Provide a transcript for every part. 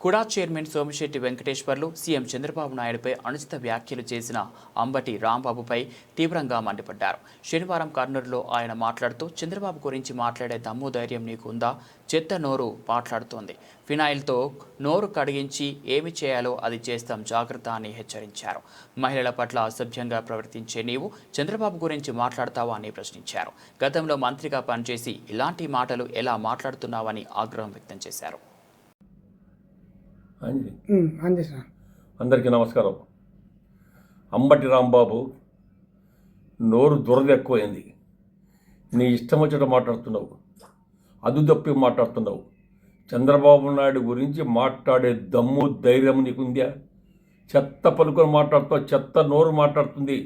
కుడా chairman Somisetti Venkateswarlu CM Chandrababu నాయుడుపై అనుచిత వ్యాఖ్యలు చేసిన అంబటి రాంబాబుపై తీవ్రంగా మండిపడ్డారు. శనివారం కర్నూలులో ఆయన మాట్లాడుతూ చంద్రబాబు గురించి మాట్లాడే దమ్ము ధైర్యం నీకు ఉందా? చెత్త నోరు మాట్లాడుతోంది. ఫినాయిల్తో నోరు కడిగించి ఏమి చేయాలో అది చేస్తాం, జాగ్రత్త అని హెచ్చరించారు. మహిళల పట్ల అసభ్యంగా ప్రవర్తించే నీవు చంద్రబాబు గురించి మాట్లాడతావా అని ప్రశ్నించారు. గతంలో మంత్రిగా పనిచేసి ఇలాంటి మాటలు ఎలా మాట్లాడుతున్నావని ఆగ్రహం వ్యక్తం చేశారు. అందరికీ నమస్కారం. అంబటి రాంబాబు నోరు దురద ఎక్కువైంది. నీ ఇష్టం వచ్చేట మాట్లాడుతున్నావు, అదుదప్పి మాట్లాడుతున్నావు. చంద్రబాబు నాయుడు గురించి మాట్లాడే దమ్ము ధైర్యం నీకుందా? చెత్త పలుకొని మాట్లాడుతావు, చెత్త నోరు మాట్లాడుతుంది.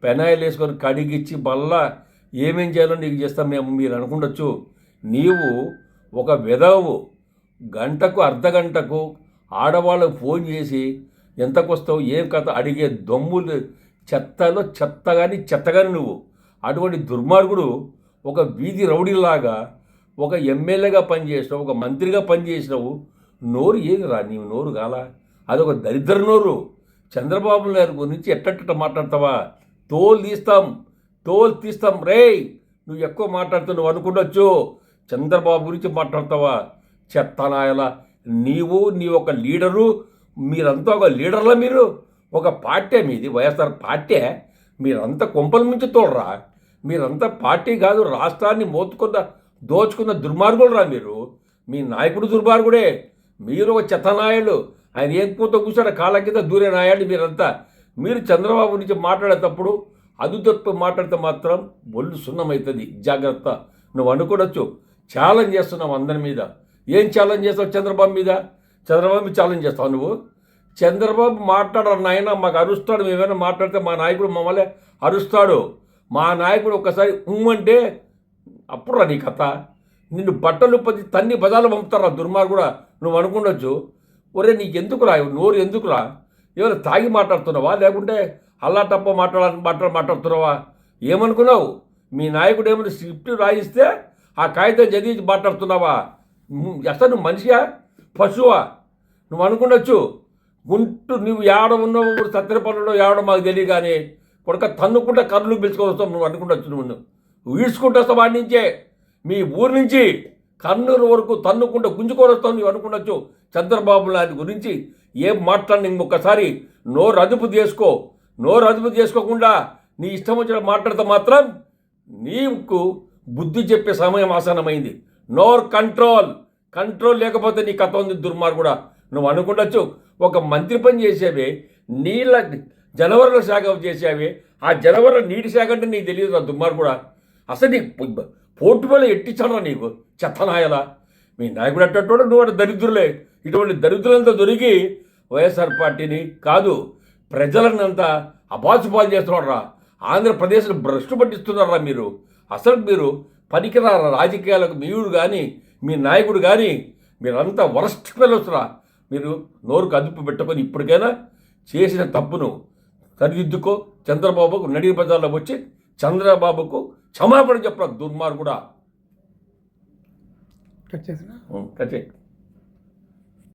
పెనాయిల్ వేసుకొని కడిగిచ్చి మళ్ళా ఏమేం చేయాలో నీకు చేస్తాం మేము మీరు అనుకుండొచ్చు. నీవు ఒక వెధవు. గంటకు అర్ధగంటకు ఆడవాళ్ళకు ఫోన్ చేసి ఎంతకు వస్తావు, ఏం కథ అడిగే దమ్ములు చెత్తలో చెత్తగాని నువ్వు. అటువంటి దుర్మార్గుడు ఒక వీధి రౌడీలాగా ఒక ఎమ్మెల్యేగా పనిచేసినావు, ఒక మంత్రిగా పనిచేసినావు. నోరు ఏది రా నీవు? నోరు కాలా? అదొక దరిద్ర నోరు. చంద్రబాబు నాయుడు గురించి ఎట్టట్ట మాట్లాడతావా? తోలు తీస్తాం రే. నువ్వు ఎక్కువ మాట్లాడుతూ నువ్వు అనుకుండొచ్చు. చంద్రబాబు గురించి మాట్లాడతావా? చెత్తనాయల నీ ఒక లీడరు. మీరంతా ఒక లీడర్లా? మీరు ఒక పార్టీ మీది, వైఎస్ఆర్ పార్టీ. మీరంతా కొంపల మించి తోడరా. మీరంతా పార్టీ కాదు, రాష్ట్రాన్ని దోచుకున్న దుర్మార్గులు రా మీరు. మీ నాయకుడు దుర్మార్గుడే. మీరు ఒక చెత్తనాయుడు. ఆయన ఏం పూత కూర్చోడ కాళ్ళ కింద దూరే నాయాడు మీరంతా. మీరు చంద్రబాబు గురించి మాట్లాడేటప్పుడు అదుతప్పు మాట్లాడితే మాత్రం ఒళ్ళు సున్నమవుతుంది. జాగ్రత్త. నువ్వు అనుకోవచ్చు ఛాలెంజ్ చేస్తున్నావు అందరి మీద. ఏం ఛాలెంజ్ చేస్తావు? చంద్రబాబు మీద ఛాలెంజ్ చేస్తావు నువ్వు. చంద్రబాబు మాట్లాడరు నాయన, మాకు అరుస్తాడు. మేమైనా మాట్లాడితే మా నాయకుడు మమ్మల్ని అరుస్తాడు. మా నాయకుడు ఒక్కసారి అంటే అప్పుడు రా నీ కథ. నిన్ను బట్టలు తన్ని బజార్లు పంపుతారా దుర్మార్గుడా. నువ్వు అనుకుండొచ్చు. ఒరే నీకెందుకురా నోరు? ఎందుకురా? ఏమైనా తాగి మాట్లాడుతున్నావా, లేకుంటే అల్లా తప్ప మాట్లాడుతున్నావా? ఏమనుకున్నావు? మీ నాయకుడు ఏమైనా స్క్రిప్ట్ రాయిస్తే ఆ కాగితం చదివి మాట్లాడుతున్నావా? అసలు నువ్వు మనిషియా, పశువా? నువ్వు అనుకుండొచ్చు. నువ్వు ఏడ ఉన్నావు, సత్యపల్లిలో ఏడో మాకు తెలియదు. కానీ కొడుక తన్నుకుంటా కర్రలు పిలుచుకొని వస్తావు. నువ్వు అనుకుండొచ్చు. నువ్వు ఈడ్చుకుంటూ వస్తావు వాడి నుంచే, మీ ఊరి నుంచి కర్నూలు వరకు తన్నుకుంటూ గుంజుకొని వస్తావు. నువ్వు అనుకుండొచ్చు. చంద్రబాబు నాయుడు గురించి ఏం మాట్లాడి ఇంకొకసారి నోరు అదుపు చేసుకో. నోరు అదుపు చేసుకోకుండా నీ ఇష్టం వచ్చిన మాట్లాడితే మాత్రం నీకు బుద్ధి చెప్పే సమయం ఆసనమైంది. నోర్ కంట్రోల్ లేకపోతే నీ కథ ఉంది దుర్మార్గుడా. నువ్వు అనుకుండొచ్చు ఒక మంత్రి పని చేసేవే, నీళ్ళ జనవరుల శాఖ చేసేవే. ఆ జనవరుల నీటి శాఖ అంటే నీకు తెలియదు రా దుర్మార్గుడా. అసలు నీకు పోర్టుబోలో ఎట్టించాలా నీకు? చెత్తనాయలా. మీ నాయకుడు అట్టేటోడు, నువ్వు అటు దరిద్రులే. ఇటువంటి దరిద్రులంతా దొరికి వైఎస్ఆర్ పార్టీని కాదు ప్రజలనంతా అబాసుపాలు చేస్తున్నాడు రా. ఆంధ్రప్రదేశ్ను భ్రష్టు పట్టిస్తున్నారా మీరు. అసలు మీరు పనికిరారా రాజకీయాలకు. మీరు కానీ మీ నాయకుడు కానీ మీరంతా వరస్ట్ ఫెలోస్ రా. మీరు నోరుకు అదుపు పెట్టుకొని ఇప్పటికైనా చేసిన తప్పును సరిదిద్దుకో. చంద్రబాబుకు నడి బజార్లో వచ్చి చంద్రబాబుకు క్షమాపణ చెప్పరా దుర్మార్గుడా. కట్ చేసిన కట్ చేయి.